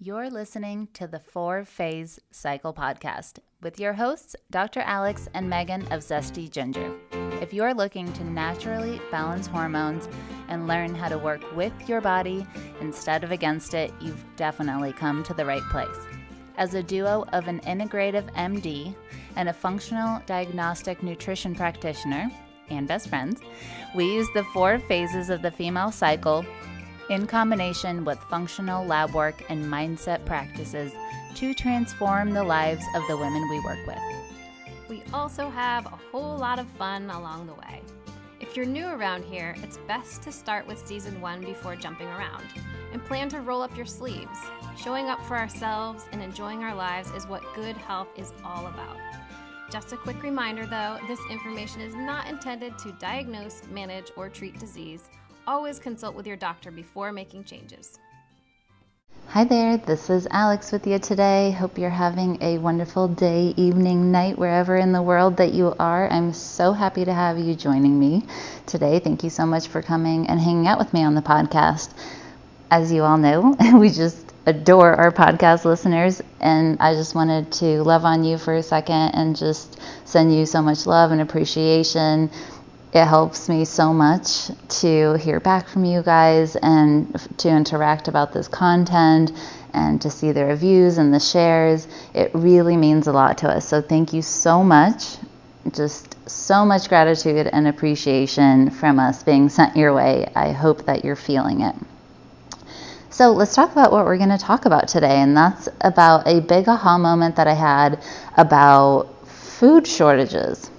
You're listening to the 4-Phase Cycle Podcast with your hosts, Dr. Alex and Megan of Zesty Ginger. If you're looking to naturally balance hormones and learn how to work with your body instead of against it, you've definitely come to the right place. As a duo of an integrative MD and a functional diagnostic nutrition practitioner and best friends, we use the 4 phases of the female cycle in combination with functional lab work and mindset practices to transform the lives of the women we work with. We also have a whole lot of fun along the way. If you're new around here, it's best to start with season 1 before jumping around and plan to roll up your sleeves. Showing up for ourselves and enjoying our lives is what good health is all about. Just a quick reminder though, this information is not intended to diagnose, manage, or treat disease. Always consult with your doctor before making changes. Hi there, this is Alex with you today. Hope you're having a wonderful day, evening, night, wherever in the world that you are. I'm so happy to have you joining me today. Thank you so much for coming and hanging out with me on the podcast. As you all know, we just adore our podcast listeners, and I just wanted to love on you for a second and just send you so much love and appreciation. It helps me so much to hear back from you guys and to interact about this content and to see the reviews and the shares. It really means a lot to us. So thank you so much. Just so much gratitude and appreciation from us being sent your way. I hope that you're feeling it. So let's talk about what we're going to talk about today. And that's about a big aha moment that I had about food shortages,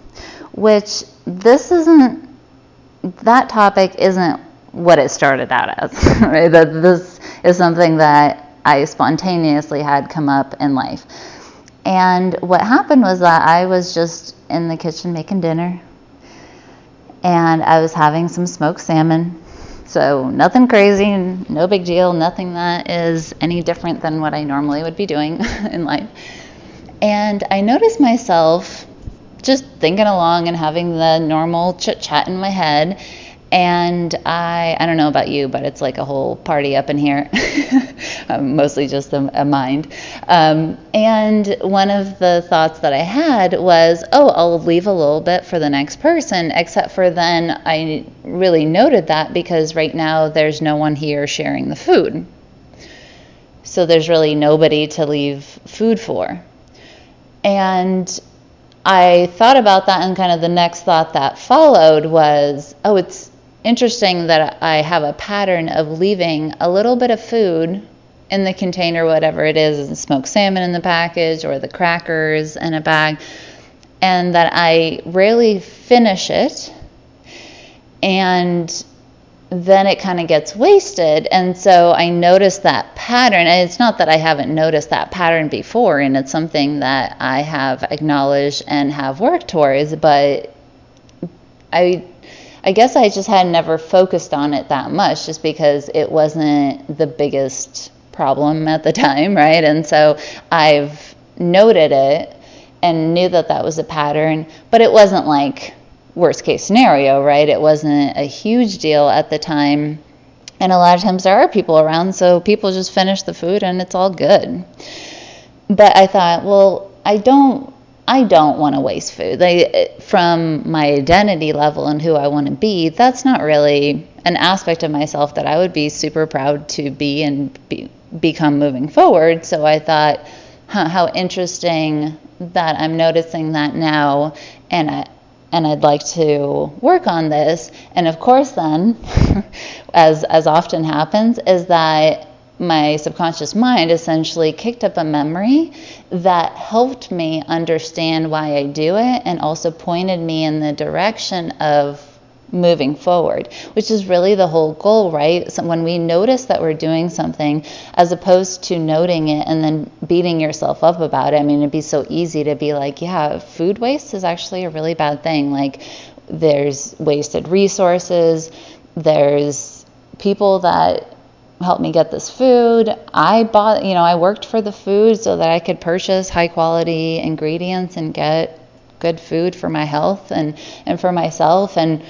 which that topic isn't what it started out as, right? That this is something that I spontaneously had come up in life. And what happened was that I was just in the kitchen making dinner, and I was having some smoked salmon. So nothing crazy, no big deal, nothing that is any different than what I normally would be doing in life. And I noticed myself just thinking along and having the normal chit chat in my head. And I don't know about you, but it's like a whole party up in here, mostly just a mind. And one of the thoughts that I had was, I'll leave a little bit for the next person, except for then I really noted that because right now there's no one here sharing the food. So there's really nobody to leave food for. And I thought about that, and kind of the next thought that followed was, it's interesting that I have a pattern of leaving a little bit of food in the container, whatever it is, the smoked salmon in the package or the crackers in a bag, and that I rarely finish it, and then it kind of gets wasted. And so I noticed that pattern, and it's not that I haven't noticed that pattern before, and it's something that I have acknowledged and have worked towards, but I guess I just had never focused on it that much just because it wasn't the biggest problem at the time, right? And so I've noted it and knew that that was a pattern, but it wasn't like worst case scenario, right? It wasn't a huge deal at the time. And a lot of times there are people around, so people just finish the food and it's all good. But I thought, I don't want to waste food. From my identity level and who I want to be, that's not really an aspect of myself that I would be super proud to be and become moving forward. So I thought, how interesting that I'm noticing that now, and I'd like to work on this. And of course then, as often happens, is that my subconscious mind essentially kicked up a memory that helped me understand why I do it and also pointed me in the direction of moving forward, which is really the whole goal, right? So when we notice that we're doing something, as opposed to noting it and then beating yourself up about it, I mean, it'd be so easy to be like, yeah, food waste is actually a really bad thing. Like, there's wasted resources, there's people that helped me get this food. I worked for the food so that I could purchase high quality ingredients and get good food for my health and for myself and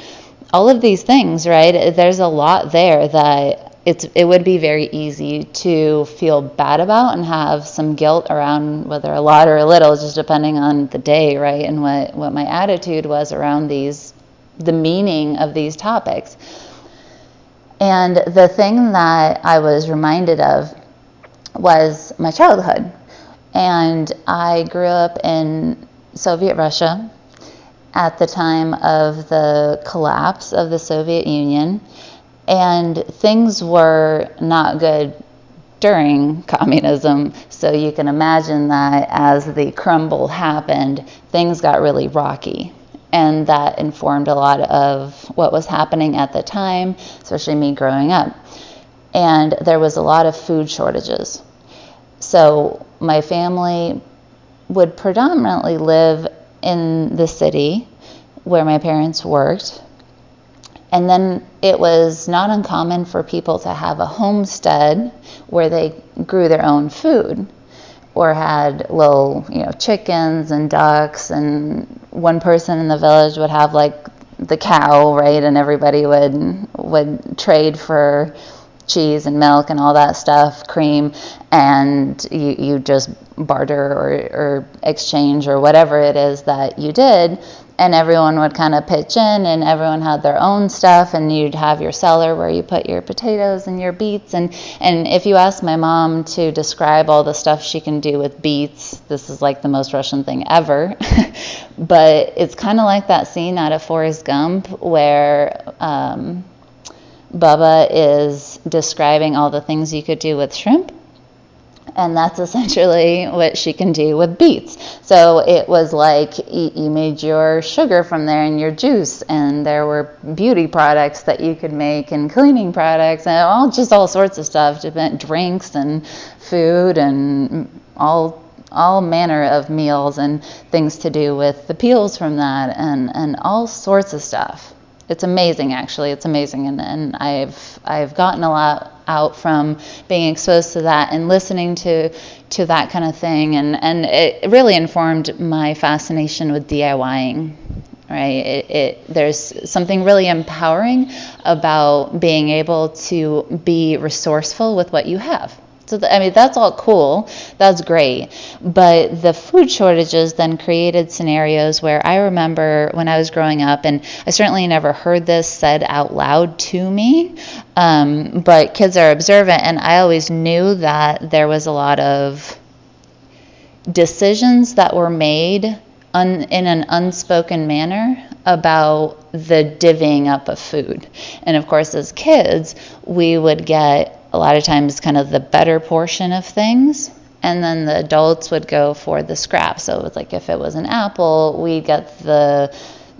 all of these things, right? There's a lot there that it would be very easy to feel bad about and have some guilt around, whether a lot or a little, just depending on the day, right? And what my attitude was around the meaning of these topics. And the thing that I was reminded of was my childhood. And I grew up in Soviet Russia at the time of the collapse of the Soviet Union. And things were not good during communism. So you can imagine that as the crumble happened, things got really rocky. And that informed a lot of what was happening at the time, especially me growing up. And there was a lot of food shortages. So my family would predominantly live in the city where my parents worked. And then it was not uncommon for people to have a homestead where they grew their own food or had little, chickens and ducks, and one person in the village would have like the cow, right? And everybody would trade for cheese and milk and all that stuff, cream, and you just barter or exchange or whatever it is that you did. And everyone would kind of pitch in, and everyone had their own stuff, and you'd have your cellar where you put your potatoes and your beets. And if you ask my mom to describe all the stuff she can do with beets, this is like the most Russian thing ever. But it's kind of like that scene out of Forest Gump where Bubba is describing all the things you could do with shrimp. And that's essentially what she can do with beets. So it was like you made your sugar from there and your juice, and there were beauty products that you could make and cleaning products and all sorts of stuff, drinks and food and all manner of meals and things to do with the peels from that and all sorts of stuff. It's amazing, actually. It's amazing, and I've gotten a lot out from being exposed to that and listening to that kind of thing, and it really informed my fascination with DIYing. Right? There's something really empowering about being able to be resourceful with what you have. So, that's all cool. That's great. But the food shortages then created scenarios where I remember when I was growing up, and I certainly never heard this said out loud to me, but kids are observant, and I always knew that there was a lot of decisions that were made in an unspoken manner about the divvying up of food. And of course, as kids, we would get a lot of times kind of the better portion of things, and then the adults would go for the scraps. So it was like if it was an apple, we'd get the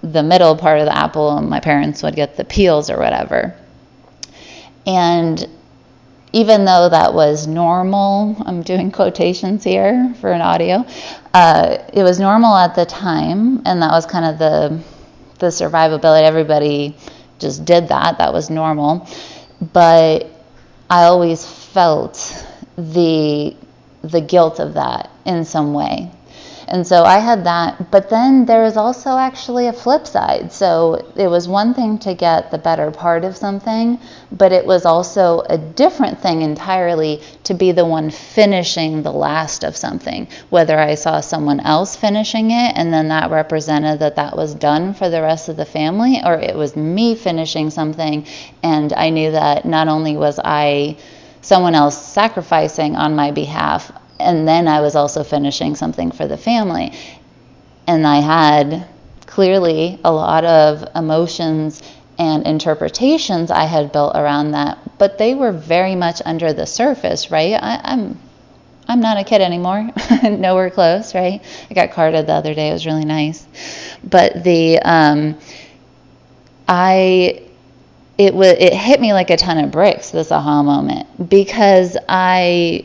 middle part of the apple, and my parents would get the peels or whatever. And even though that was normal, I'm doing quotations here for an audio, it was normal at the time, and that was kind of the survivability. Everybody just did that. That was normal. But I always felt the guilt of that in some way. And so I had that, but then there was also actually a flip side. So it was one thing to get the better part of something, but it was also a different thing entirely to be the one finishing the last of something. Whether I saw someone else finishing it and then that represented that was done for the rest of the family, or it was me finishing something and I knew that not only was I someone else sacrificing on my behalf, and then I was also finishing something for the family. And I had clearly a lot of emotions and interpretations I had built around that, but they were very much under the surface, right? I'm not a kid anymore, nowhere close, right? I got carded the other day, it was really nice. But it hit me like a ton of bricks, this aha moment, because I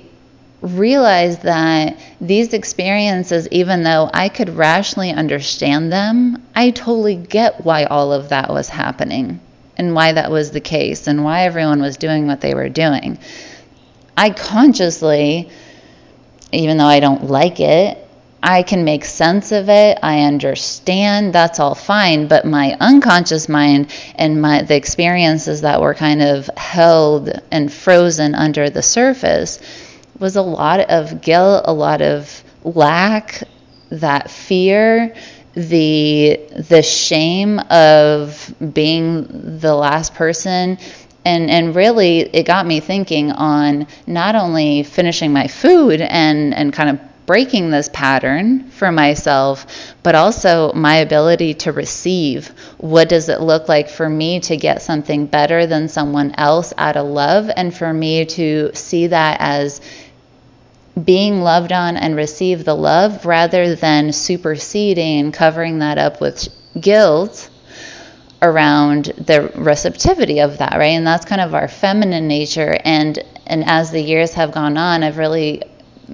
realized that these experiences, even though I could rationally understand them, I totally get why all of that was happening and why that was the case and why everyone was doing what they were doing. I consciously, even though I don't like it, I can make sense of it, I understand, that's all fine, but my unconscious mind and the experiences that were kind of held and frozen under the surface was a lot of guilt, a lot of lack, that fear, the shame of being the last person. And really, it got me thinking on not only finishing my food and kind of breaking this pattern for myself, but also my ability to receive. What does it look like for me to get something better than someone else out of love, and for me to see that as being loved on and receive the love rather than superseding and covering that up with guilt around the receptivity of that, right? And that's kind of our feminine nature. And as the years have gone on, I've really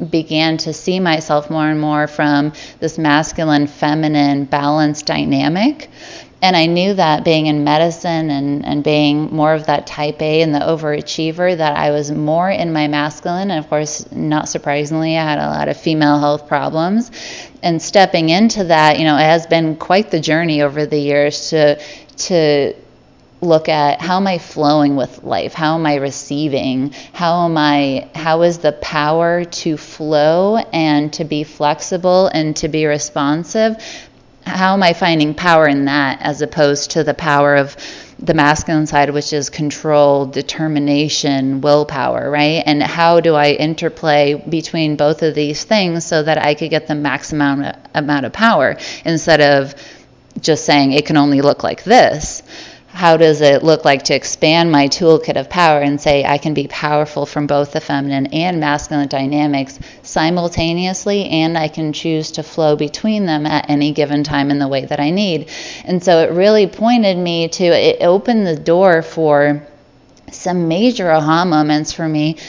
began to see myself more and more from this masculine feminine balance dynamic. And I knew that being in medicine and being more of that type A and the overachiever, that I was more in my masculine. And of course, not surprisingly, I had a lot of female health problems. And stepping into that, it has been quite the journey over the years to look at how am I flowing with life? How am I receiving? How is the power to flow and to be flexible and to be responsive? How am I finding power in that as opposed to the power of the masculine side, which is control, determination, willpower, right? And how do I interplay between both of these things so that I could get the maximum amount of power instead of just saying it can only look like this? How does it look like to expand my toolkit of power and say I can be powerful from both the feminine and masculine dynamics simultaneously, and I can choose to flow between them at any given time in the way that I need? And so it really pointed me to, it opened the door for some major aha moments for me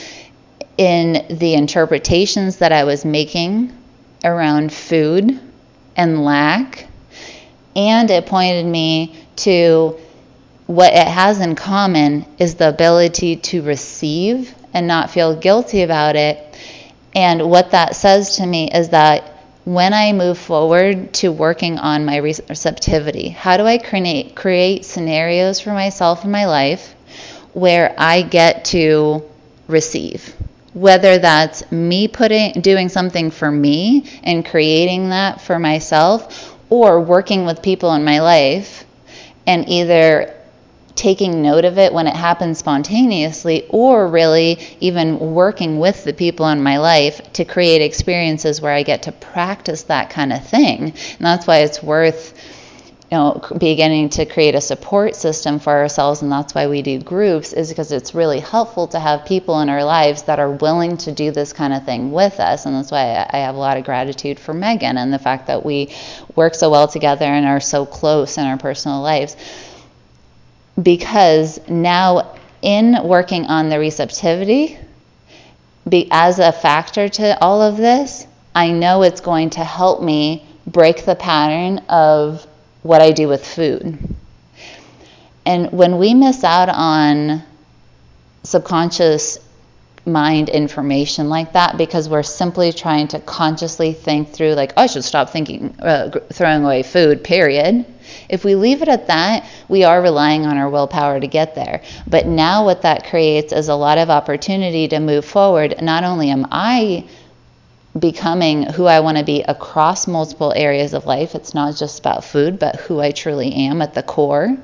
in the interpretations that I was making around food and lack. And it pointed me to what it has in common is the ability to receive and not feel guilty about it. And what that says to me is that when I move forward to working on my receptivity, how do I create scenarios for myself in my life where I get to receive? Whether that's me doing something for me and creating that for myself, or working with people in my life and either taking note of it when it happens spontaneously, or really even working with the people in my life to create experiences where I get to practice that kind of thing. And that's why it's worth beginning to create a support system for ourselves, and that's why we do groups, is because it's really helpful to have people in our lives that are willing to do this kind of thing with us. And that's why I have a lot of gratitude for Megan and the fact that we work so well together and are so close in our personal lives. Because now in working on the receptivity, as a factor to all of this, I know it's going to help me break the pattern of what I do with food. And when we miss out on subconscious mind information like that because we're simply trying to consciously think through, like, oh, I should stop throwing away food, period. If we leave it at that, we are relying on our willpower to get there. But now what that creates is a lot of opportunity to move forward. Not only am I becoming who I want to be across multiple areas of life, it's not just about food, but who I truly am at the core.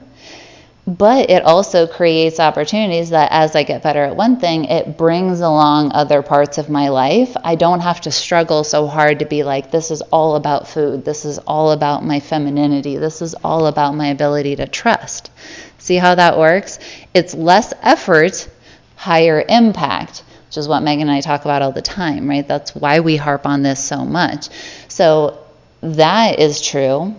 But it also creates opportunities that as I get better at one thing, it brings along other parts of my life. I don't have to struggle so hard to be like, this is all about food. This is all about my femininity. This is all about my ability to trust. See how that works? It's less effort, higher impact, which is what Megan and I talk about all the time, right? That's why we harp on this so much. So that is true.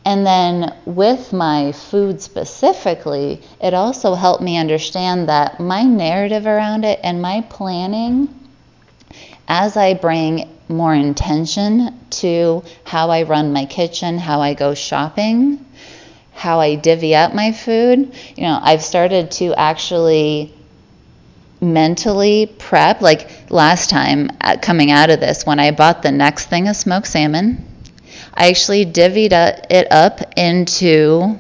And then with my food specifically, it also helped me understand that my narrative around it and my planning, as I bring more intention to how I run my kitchen, how I go shopping, how I divvy up my food, I've started to actually mentally prep. Like last time coming out of this, when I bought the next thing of smoked salmon, I actually divvied it up into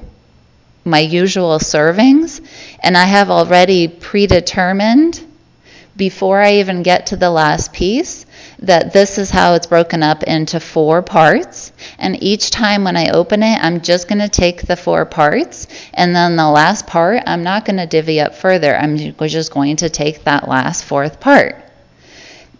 my usual servings, and I have already predetermined before I even get to the last piece that this is how it's broken up into 4 parts, and each time when I open it, I'm just going to take the 4 parts, and then the last part, I'm not going to divvy up further. I'm just going to take that last 4th part.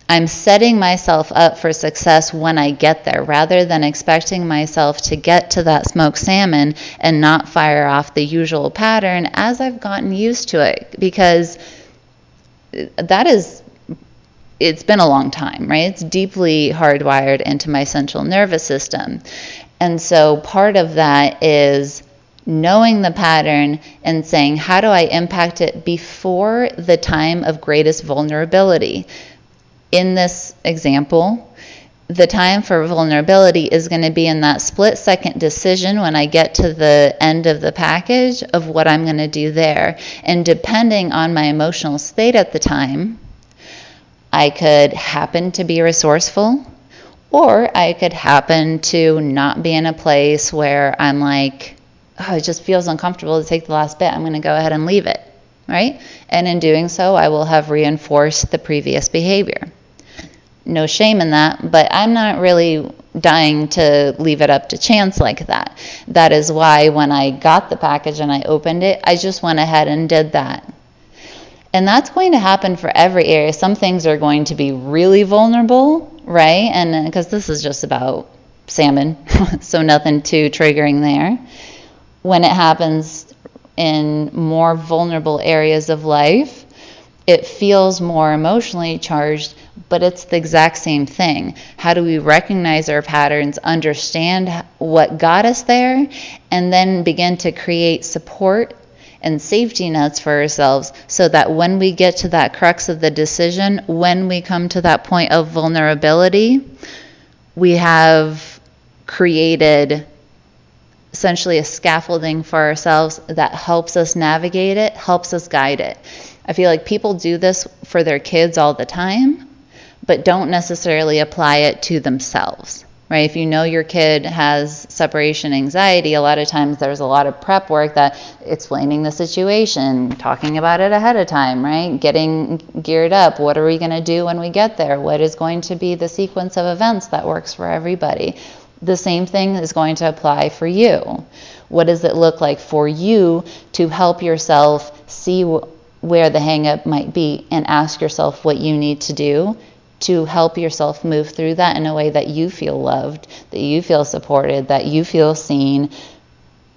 I'm setting myself up for success when I get there, rather than expecting myself to get to that smoked salmon and not fire off the usual pattern as I've gotten used to it, because it's been a long time, right? It's deeply hardwired into my central nervous system. And so part of that is knowing the pattern and saying, how do I impact it before the time of greatest vulnerability? In this example, the time for vulnerability is going to be in that split-second decision when I get to the end of the package of what I'm going to do there. And depending on my emotional state at the time, I could happen to be resourceful, or I could happen to not be in a place where I'm like, oh, it just feels uncomfortable to take the last bit. I'm going to go ahead and leave it, right? And in doing so, I will have reinforced the previous behavior. No shame in that, but I'm not really dying to leave it up to chance like that. That is why when I got the package and I opened it, I just went ahead and did that. And that's going to happen for every area. Some things are going to be really vulnerable, right? And because this is just about salmon, so nothing too triggering there. When it happens in more vulnerable areas of life, it feels more emotionally charged, but it's the exact same thing. How do we recognize our patterns, understand what got us there, and then begin to create support and safety nets for ourselves so that when we get to that crux of the decision, when we come to that point of vulnerability, we have created essentially a scaffolding for ourselves that helps us navigate it, helps us guide it. I feel like people do this for their kids all the time, but don't necessarily apply it to themselves, right? If you know your kid has separation anxiety, a lot of times there's a lot of prep work that explaining the situation, talking about it ahead of time, right? Getting geared up. What are we going to do when we get there? What is going to be the sequence of events that works for everybody? The same thing is going to apply for you. What does it look like for you to help yourself see where the hang-up might be and ask yourself what you need to do to help yourself move through that in a way that you feel loved, that you feel supported, that you feel seen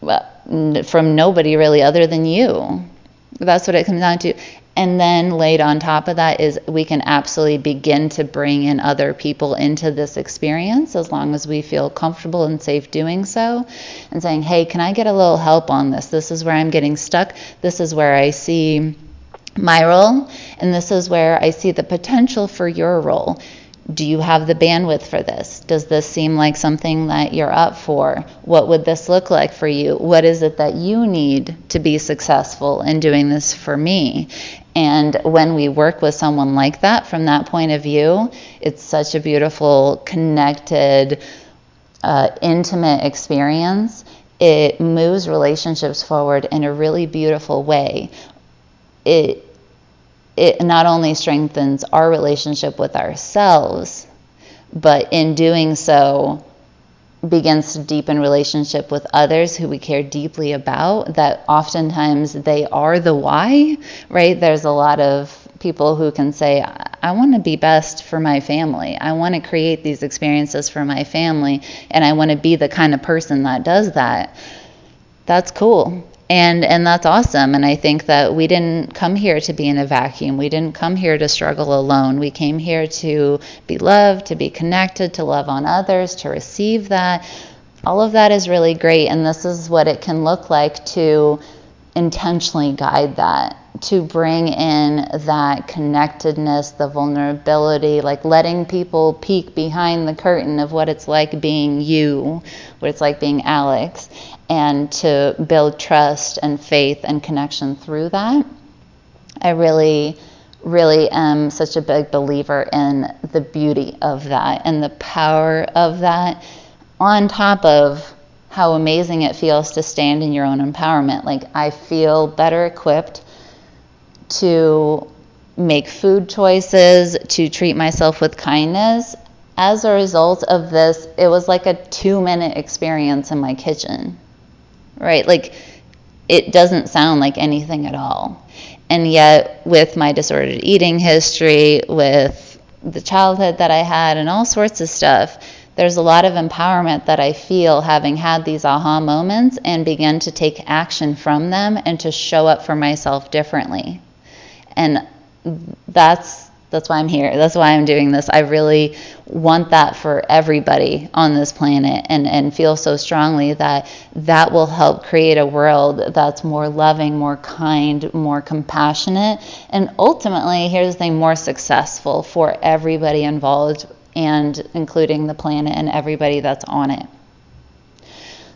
from nobody really other than you. That's what it comes down to. And then laid on top of that is we can absolutely begin to bring in other people into this experience as long as we feel comfortable and safe doing so, and saying, hey, can I get a little help on this? This is where I'm getting stuck. This is where I see my role, and this is where I see the potential for your role. Do you have the bandwidth for this? Does this seem like something that you're up for? What would this look like for you? What is it that you need to be successful in doing this for me? And when we work with someone like that from that point of view, it's such a beautiful, connected, intimate experience. It moves relationships forward in a really beautiful way. It not only strengthens our relationship with ourselves, but in doing so begins to deepen relationship with others who we care deeply about, that oftentimes they are the why, right? There's a lot of people who can say, I want to be best for my family. I want to create these experiences for my family, and I want to be the kind of person that does that. That's cool. And that's awesome. And I think that we didn't come here to be in a vacuum. We didn't come here to struggle alone. We came here to be loved, to be connected, to love on others, to receive that. All of that is really great. And this is what it can look like to intentionally guide that, to bring in that connectedness, the vulnerability, like letting people peek behind the curtain of what it's like being you, what it's like being Alex, and to build trust and faith and connection through that. I really, really am such a big believer in the beauty of that and the power of that, on top of how amazing it feels to stand in your own empowerment. Like, I feel better equipped to make food choices, to treat myself with kindness. As a result of this, it was like a 2-minute experience in my kitchen, right? Like, it doesn't sound like anything at all. And yet, with my disordered eating history, with the childhood that I had, and all sorts of stuff, there's a lot of empowerment that I feel having had these aha moments and begin to take action from them and to show up for myself differently. And that's why I'm here. That's why I'm doing this. I really want that for everybody on this planet, and feel so strongly that that will help create a world that's more loving, more kind, more compassionate, and ultimately, here's the thing, more successful for everybody involved, and including the planet and everybody that's on it.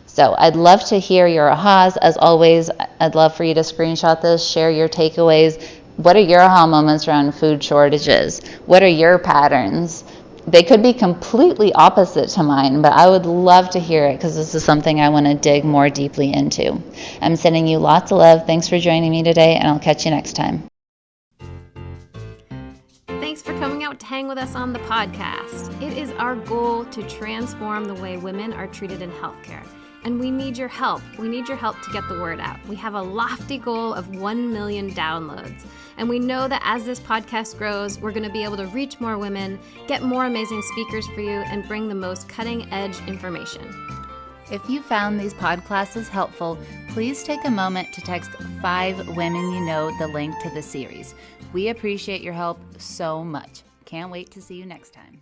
So I'd love to hear your ahas. As always, I'd love for you to screenshot this, share your takeaways. What are your aha moments around food shortages? What are your patterns? They could be completely opposite to mine, but I would love to hear it because this is something I want to dig more deeply into. I'm sending you lots of love. Thanks for joining me today, and I'll catch you next time. Thanks for coming out to hang with us on the podcast. It is our goal to transform the way women are treated in healthcare. And we need your help. We need your help to get the word out. We have a lofty goal of 1 million downloads. And we know that as this podcast grows, we're going to be able to reach more women, get more amazing speakers for you, and bring the most cutting-edge information. If you found these podclasses helpful, please take a moment to text 5 women you know the link to the series. We appreciate your help so much. Can't wait to see you next time.